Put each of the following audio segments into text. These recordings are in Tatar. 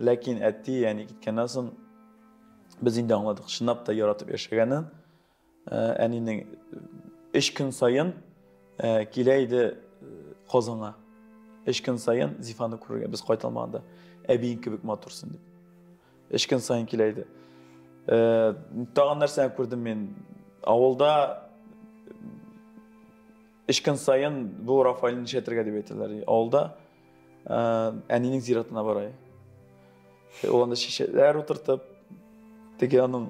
Lakin etti yani gitkendan soň biz indi anladık. Şınap da yaratıp yaşaganın. Aninin iş gün sayın kileydi Qozonga. İş gün sayın zifani kurgan. Biz qaytalmaganda ebiyin kibik matursun dep. İş gün sayın kileydi. Tağan narsani ko'rdim men. Avulda iş gün sayın bu Rafael'in şetirge dep aytdilar. Avulda aninin ziyaretine baray. Olanda şişeler oturtup tege anın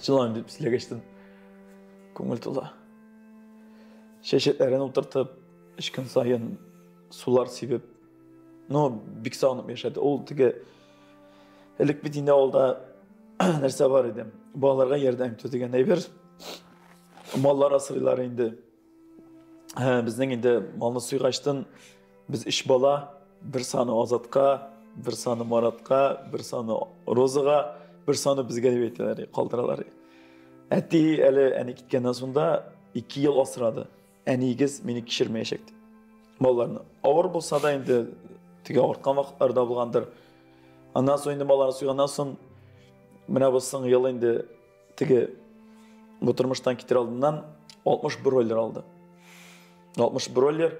Çılan dep sizle geçtim. Көңіл тола. Şeşetlerini oturtup iş gün sayın sular sebep bik sağınıp yaşadı. Ol tege elik bitinde olda nerse var idi. Bağlarga yerden tötegen eyber. Mallar asırlar indi. Bizden indi malını suyu biz iş bala bir sanı Azatqa, bir sanı Maratqa, bir sanı Rozaga, bir sanı bizge dep aytdilar, kaldıralar. Әтті әлі әне кеткеннен сонда 2 yıl асырады. Әнегіз мені кешірмей шекті. Маларны. Ауыр болса да енді теге ауыртқан вақыттарда болғандыр. Андан соң енді маларны сүйғаннан соң мына болсын ел енді теге отырмыштан кетер алдынан 60 бройлер алды. 60 бройлер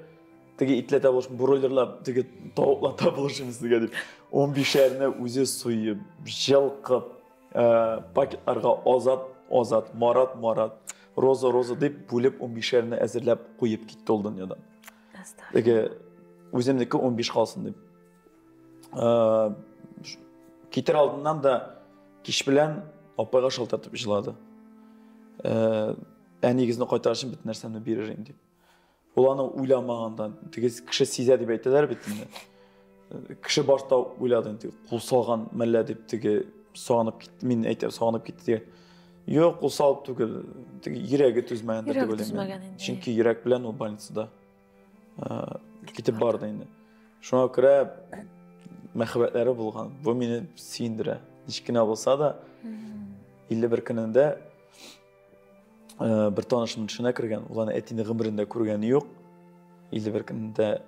теге итле табылышын бройлерлар теге тауықла табылышымыз теге деп 15-әріне өзі сойып, жылқып, пакетларға Azat, Marat, Roza deyip bölüp 15'lerini әзірләп қойып кетті ол дүниядан. Деге өзімдeki 15 қалсын deyip. Кетер алдынан да кеш білән апайға шалтартып жылады. Негізіне қайтарышын бітін нәрсемді беререйін deyip. Ол аны ойламағанда, кіші сезе деп айтылар бітінде. Кіші башта ойлады, қол салған мәлі деп сағынып кетті, мен айтып сағынып кетті деген. Yok, o salып түгел, yüreği түзмәгәндер дип уйлыйм. Чөнки йөрәк белән ул больницада китеп барды инде. Шуңа күрә мәхәббәтләре булган. Бу мине сөендерә. Ничкенә булса да 51 көнендә бер танышым төшенә кергән. Ул аны әтине гомерендә күргәне юк. 51 көнендә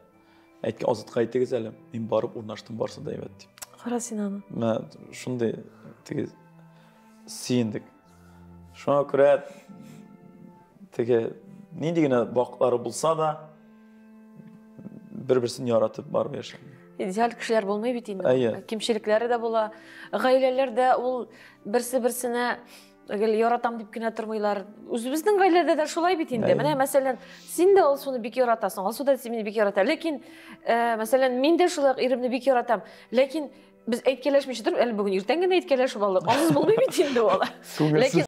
әйткән Азатка әйтегез әле, мин барып урнаштым барса да әйбәт дип. Кара син аны. Мен шундый теге сөендек. Şuna göre neydigine bakları bulsa da bir-birisini yaratıp barıp yaşayın. İdeal kişiler bulmayı biteyim. Kimçilikleri de bula, gaileler de ol birisi-birisine yaratam deyip kine turmaylar. Özümüzün gailede de şolay biteyinde. Mesela sen de ol sonu bik yaratasın, ol da seni bik yaratar. Lakin mesela men de şolay irimni bik yaratam. Lakin biz etkeleşmiştir. El bugün ertengene etkeleşip aldık. Ağız bulmayı biteyinde ola.